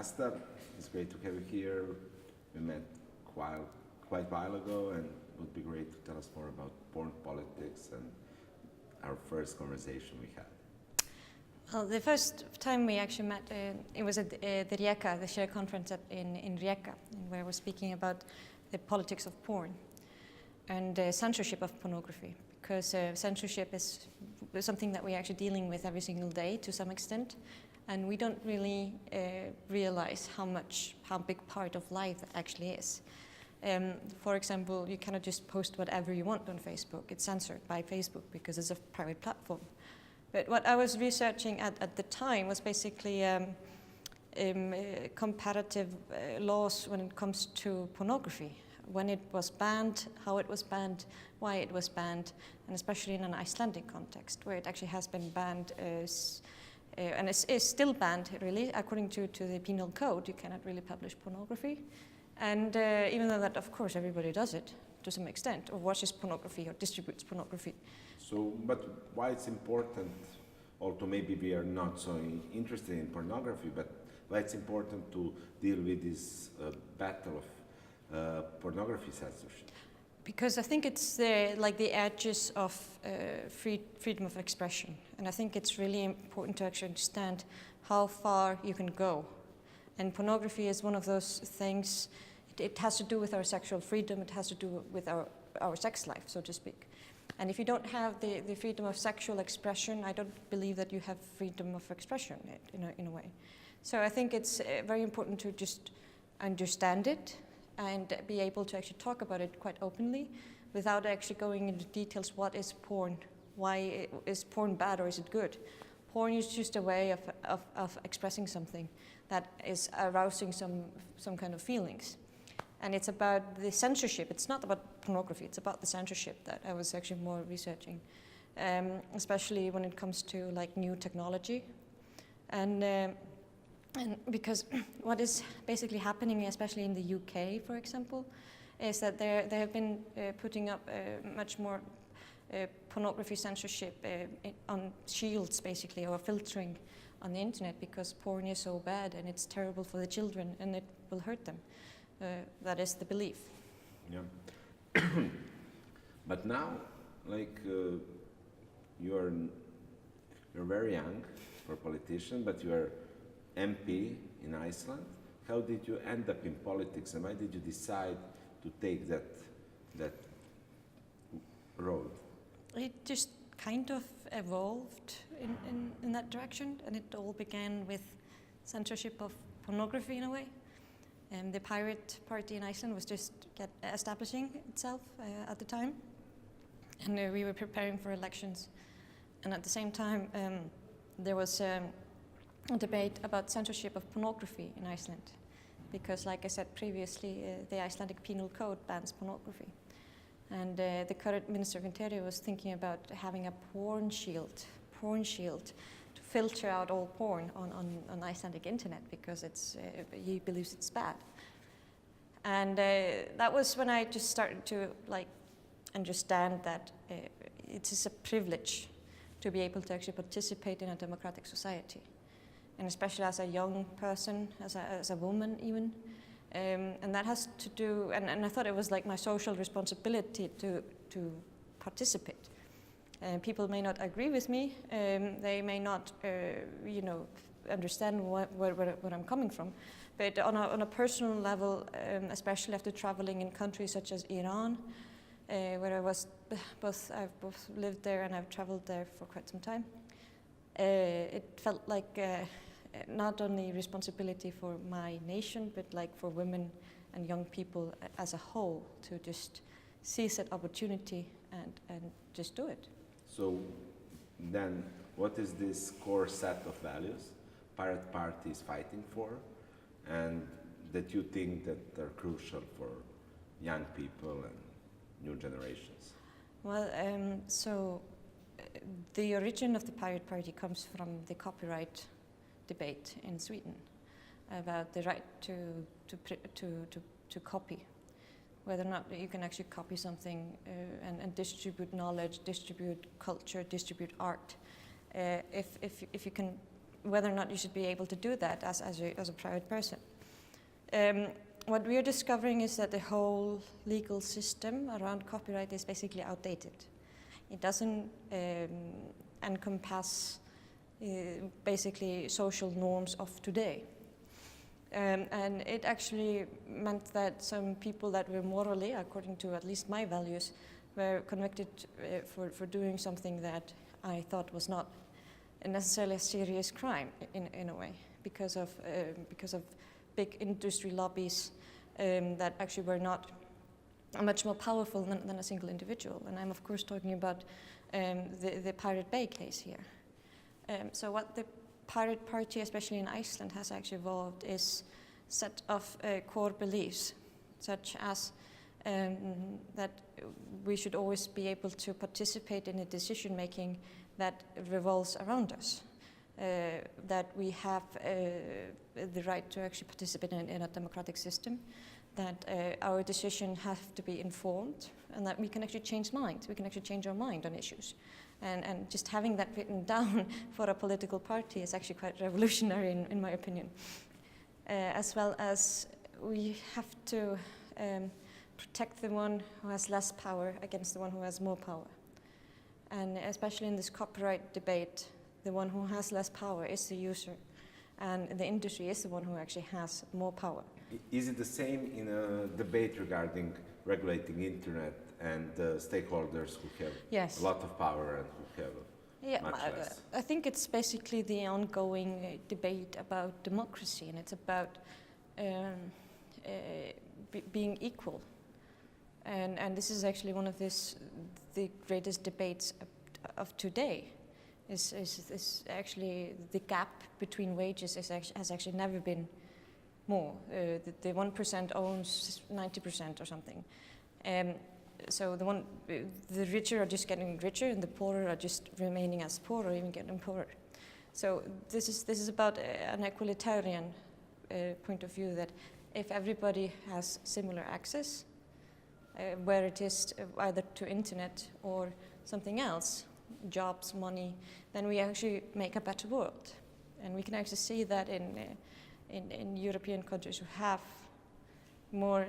Asta, it's great to have you here. We met quite a while ago, and it would be great to tell us more about porn politics and our first conversation we had. Well, the first time we actually met, it was at the Rijeka, the share conference in Rijeka, where I was speaking about the politics of porn and censorship of pornography, because censorship is something that we're actually dealing with every single day to some extent, and we don't really realize how big part of life that actually is. For example, you cannot just post whatever you want on Facebook. It's censored by Facebook because it's a private platform. But what I was researching at the time was basically comparative laws when it comes to pornography. When it was banned, how it was banned, why it was banned, and especially in an Icelandic context, where it actually has been banned, and is still banned, really. According to the penal code, you cannot really publish pornography. And even though that, of course, everybody does it to some extent, or watches pornography or distributes pornography. So, but why it's important, although maybe we are not so interested in pornography, but why it's important to deal with this battle of pornography censorship? Because I think it's like the edges of freedom of expression, and I think it's really important to actually understand how far you can go. And pornography is one of those things. It has to do with our sexual freedom. It has to do with our sex life, so to speak. And if you don't have the freedom of sexual expression, I don't believe that you have freedom of expression in a way. So I think it's very important to just understand it and be able to actually talk about it quite openly without actually going into details. What is porn? Why is porn bad or is it good? Porn is just a way of expressing something that is arousing some kind of feelings. And it's about the censorship. It's not about pornography. It's about the censorship that I was actually more researching, especially when it comes to like new technology. And because what is basically happening, especially in the UK, for example, is that they have been putting up much more pornography censorship on shields, basically, or filtering on the internet, because porn is so bad and it's terrible for the children and it will hurt them. That is the belief. Yeah. But now, like, you're very young for a politician, but you're MP in Iceland. How did you end up in politics, and why did you decide to take that road? It just kind of evolved in that direction, and it all began with censorship of pornography in a way. And the pirate party in Iceland was just establishing itself at the time, and we were preparing for elections. And at the same time, there was a debate about censorship of pornography in Iceland, because, like I said previously, the Icelandic penal code bans pornography. And the current Minister of Interior was thinking about having a porn shield to filter out all porn on Icelandic internet, because he believes it's bad. And that was when I just started to like understand that it is a privilege to be able to actually participate in a democratic society, and especially as a young person, as a woman even. And that has to do, and I thought it was like my social responsibility to participate. People may not agree with me, they may not, understand where I'm coming from, but on a personal level, especially after traveling in countries such as Iran, where I've both lived there and I've traveled there for quite some time, it felt like not only responsibility for my nation, but like for women and young people as a whole, to just seize that opportunity and just do it. So then, what is this core set of values Pirate Party is fighting for, and that you think that are crucial for young people and new generations? Well, the origin of the Pirate Party comes from the copyright debate in Sweden about the right to copy, whether or not you can actually copy something and distribute knowledge, distribute culture, distribute art. If you can whether or not you should be able to do that as a private person. What we are discovering is that the whole legal system around copyright is basically outdated. It doesn't encompass basically social norms of today. And it actually meant that some people that were morally, according to at least my values, were convicted for doing something that I thought was not necessarily a serious crime in a way, because of big industry lobbies that actually were not much more powerful than a single individual. And I'm of course talking about the Pirate Bay case here. So what the Pirate Party, especially in Iceland, has actually evolved is a set of core beliefs, such as that we should always be able to participate in a decision making that revolves around us, that we have the right to actually participate in a democratic system, that our decisions have to be informed, and that we can actually change minds. We can actually change our mind on issues. And just having that written down for a political party is actually quite revolutionary in my opinion. As well as we have to protect the one who has less power against the one who has more power. And especially in this copyright debate, the one who has less power is the user, and the industry is the one who actually has more power. Is it the same in a debate regarding regulating internet and stakeholders who have a lot of power and who have much less? I think it's basically the ongoing debate about democracy, and it's about being equal. And this is actually one of the greatest debates of today. Is actually the gap between wages has actually never been more. The 1% owns 90% or something. So the richer are just getting richer, and the poorer are just remaining as poor or even getting poorer. So this is about an equalitarian point of view, that if everybody has similar access, where it is either to internet or something else, jobs, money, then we actually make a better world. And we can actually see that in European countries who have more,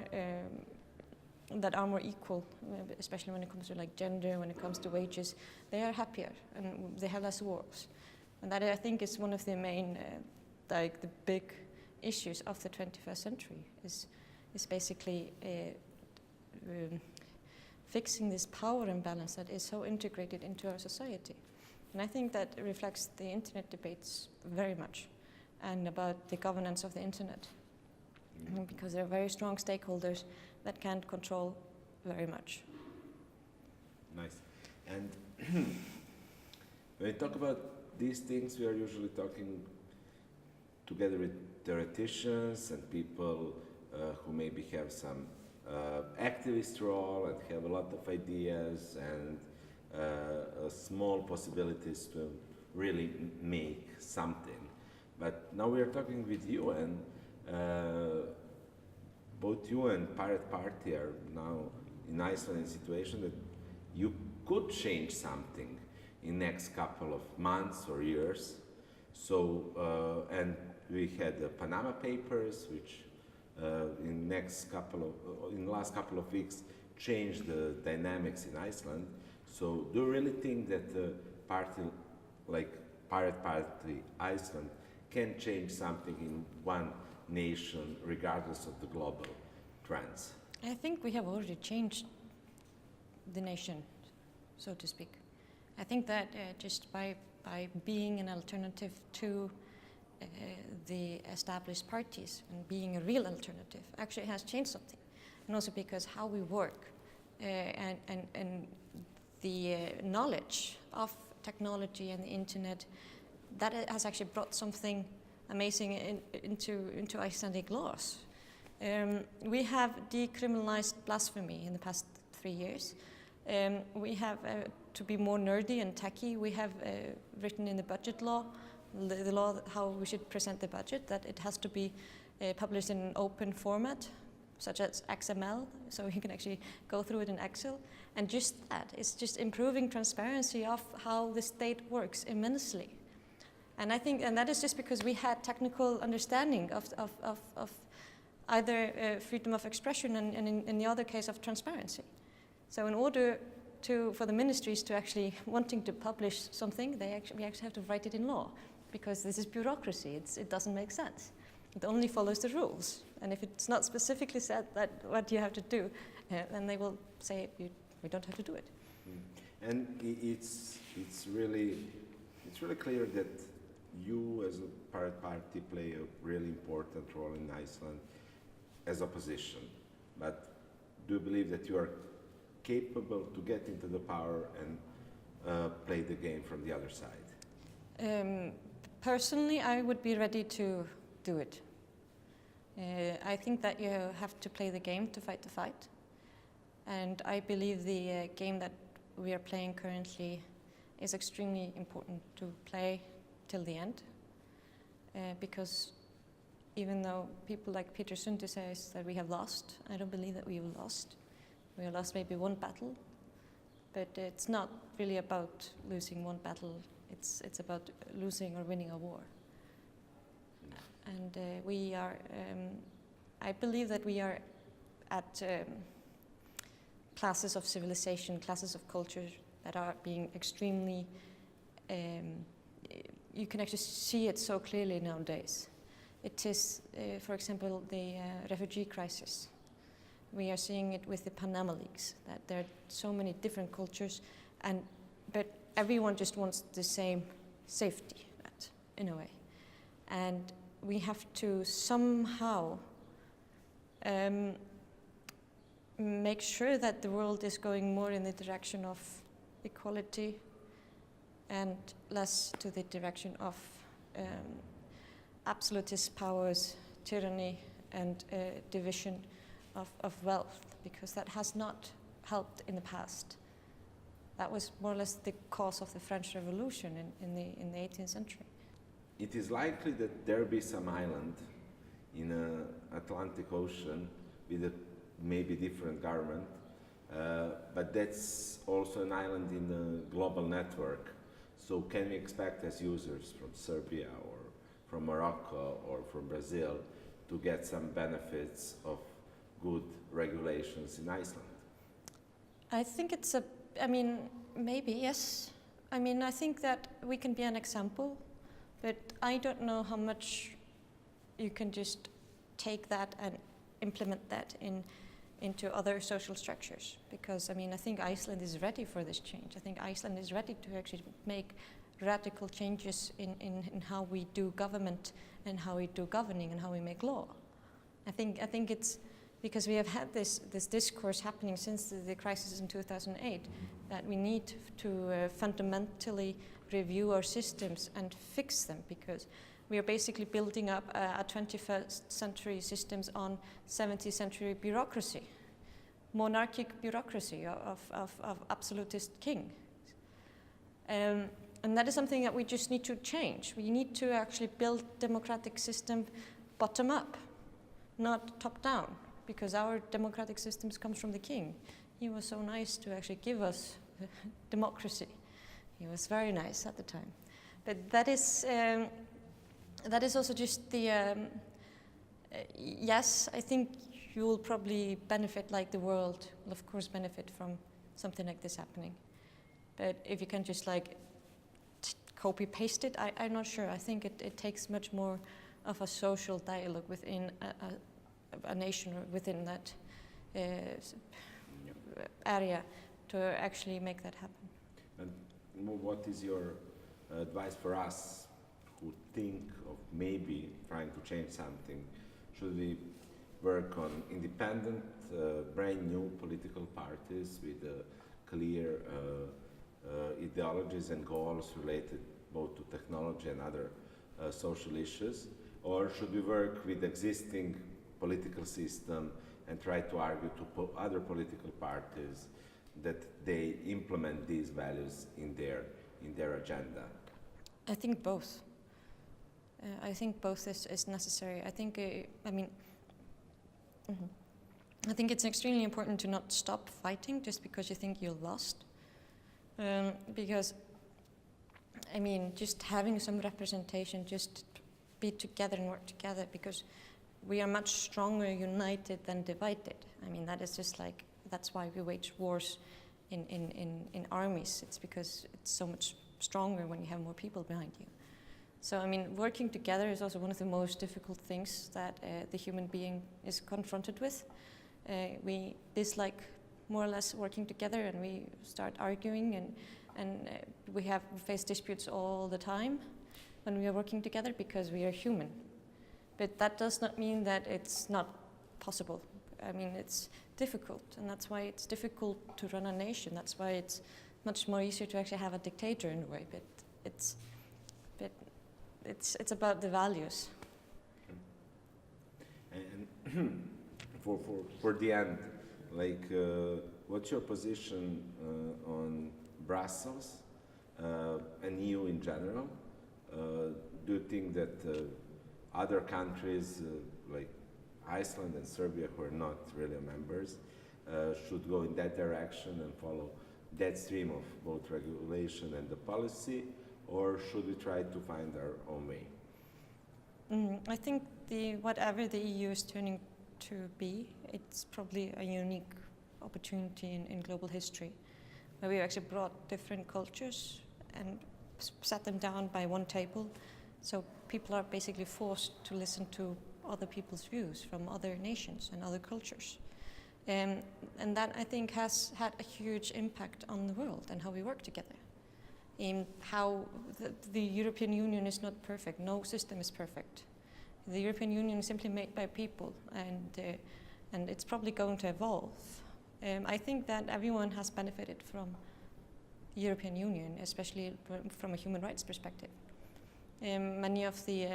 that are more equal, especially when it comes to like gender, when it comes to wages, they are happier and they have less wars. And that, I think, is one of the main, like the big issues of the 21st century, is basically fixing this power imbalance that is so integrated into our society. And I think that reflects the internet debates very much, and about the governance of the internet, because there are very strong stakeholders that can't control very much. Nice. And when we talk about these things, we are usually talking together with theoreticians and people who maybe have some activist role and have a lot of ideas and small possibilities to really make something. But now we are talking with you, and both you and Pirate Party are now in Iceland in a situation that you could change something in next couple of months or years. So, and we had the Panama Papers, which in the last couple of weeks changed the dynamics in Iceland. So do you really think that a party like Pirate Party Iceland can change something in one nation regardless of the global trends? I think we have already changed the nation, so to speak. I think that just by being an alternative to the established parties and being a real alternative actually has changed something. And also because how we work and the knowledge of technology and the internet, that has actually brought something amazing into Icelandic laws. We have decriminalized blasphemy in the past 3 years. We have, to be more nerdy and techy, we have written in the budget law, the law how we should present the budget, that it has to be published in an open format, such as XML, so you can actually go through it in Excel. And just that, it's just improving transparency of how the state works immensely. And I think, and that is just because we had technical understanding of either freedom of expression and in the other case of transparency. So in order for the ministries to actually wanting to publish something, we actually have to write it in law, because this is bureaucracy. It doesn't make sense. It only follows the rules. And if it's not specifically said that what you have to do, then they will say we don't have to do it. And it's really clear that you as a party play a really important role in Iceland as opposition. But do you believe that you are capable to get into the power and play the game from the other side? Personally, I would be ready to do it. I think that you have to play the game to fight the fight. And I believe the game that we are playing currently is extremely important to play till the end. Because even though people like Peter Sunde says that we have lost, I don't believe that we have lost. We have lost maybe one battle, but it's not really about losing one battle. It's about losing or winning a war. And we are, I believe that we are at classes of civilization, classes of culture that are being extremely, you can actually see it so clearly nowadays. It is, for example, the refugee crisis. We are seeing it with the Panama Leaks, that there are so many different cultures, but everyone just wants the same safety net, in a way. And we have to somehow make sure that the world is going more in the direction of equality and less to the direction of absolutist powers, tyranny, and division of wealth, because that has not helped in the past. That was more or less the cause of the French Revolution in the 18th century. It is likely that there be some island in the Atlantic Ocean with a maybe different government, but that's also an island in the global network. So can we expect as users from Serbia or from Morocco or from Brazil to get some benefits of good regulations in Iceland? I think maybe, yes. I think that we can be an example, but I don't know how much you can just take that and implement that into other social structures. Because, I think Iceland is ready for this change. I think Iceland is ready to actually make radical changes in how we do government and how we do governing and how we make law. I think it's because we have had this discourse happening since the crisis in 2008, that we need to fundamentally review our systems and fix them, because we are basically building up a 21st century systems on 17th century bureaucracy, monarchic bureaucracy of absolutist king. And that is something that we just need to change. We need to actually build democratic system bottom up, not top down, because our democratic systems comes from the king. He was so nice to actually give us democracy. He was very nice at the time. But that is also just the, yes, I think you will probably benefit, like the world will of course benefit from something like this happening. But if you can just like copy paste it, I'm not sure. I think it takes much more of a social dialogue within a nation or within that area to actually make that happen. And what is your advice for us who think of maybe trying to change something? Should we work on independent, brand new political parties with clear ideologies and goals related both to technology and other social issues? Or should we work with existing political system and try to argue to other political parties that they implement these values in their agenda? I think both. I think both is necessary. I think, I think it's extremely important to not stop fighting just because you think you lost. Because I mean, just having some representation, just be together and work together, because we are much stronger united than divided. I mean, that is just like, that's why we wage wars in armies. It's because it's so much stronger when you have more people behind you. So, I mean, working together is also one of the most difficult things that the human being is confronted with. We dislike more or less working together, and we start arguing, and we face disputes all the time when we are working together because we are human. But that does not mean that it's not possible. I mean, it's difficult, and that's why it's difficult to run a nation. That's why it's much more easier to actually have a dictator in a way. But it's about the values. And for the end, like, what's your position on Brussels and EU in general? Do you think that other countries like Iceland and Serbia, who are not really members, should go in that direction and follow that stream of both regulation and the policy, or should we try to find our own way? I think whatever the EU is turning to be, it's probably a unique opportunity in global history, where we actually brought different cultures and sat them down by one table. So people are basically forced to listen to other people's views from other nations and other cultures. And that, I think, has had a huge impact on the world and how we work together. In how the European Union is not perfect. No system is perfect. The European Union is simply made by people, and it's probably going to evolve. I think that everyone has benefited from the European Union, especially from a human rights perspective. Many of the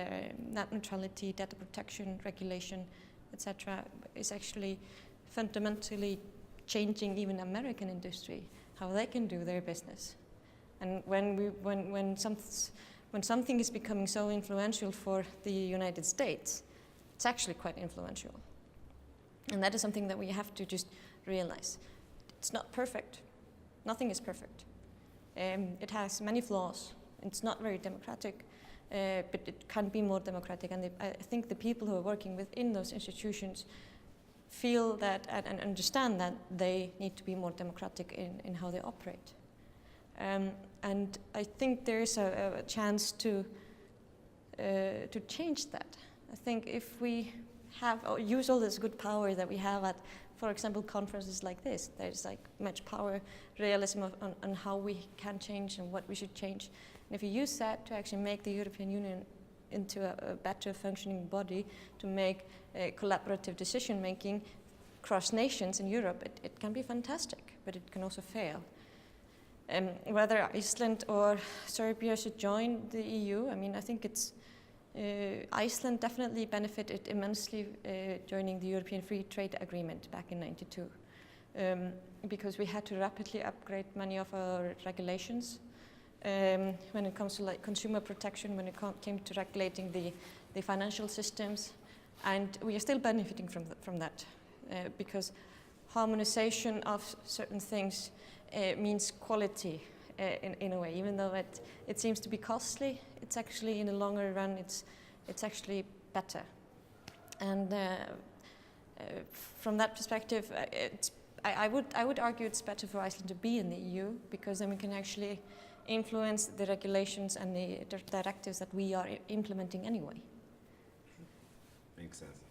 net neutrality, data protection, regulation, etc., is actually fundamentally changing even American industry, how they can do their business. And when something is becoming so influential for the United States, it's actually quite influential. And that is something that we have to just realize. It's not perfect. Nothing is perfect. It has many flaws. It's not very democratic, but it can be more democratic. And I think the people who are working within those institutions feel that and understand that they need to be more democratic in how they operate. And I think there is a chance to change that. I think if we use all this good power that we have at, for example, conferences like this, there's like much power, realism on how we can change and what we should change. And if you use that to actually make the European Union into a better functioning body, to make collaborative decision making across nations in Europe, it can be fantastic, but it can also fail. Whether Iceland or Serbia should join the EU, I mean, I think it's Iceland definitely benefited immensely joining the European Free Trade Agreement back in '92, because we had to rapidly upgrade many of our regulations when it comes to like consumer protection, when it came to regulating the financial systems, and we are still benefiting from that because harmonization of certain things means quality in a way. Even though it seems to be costly, it's actually in the longer run it's actually better. And from that perspective, I would argue it's better for Iceland to be in the EU, because then we can actually influence the regulations and the directives that we are implementing anyway. Makes sense.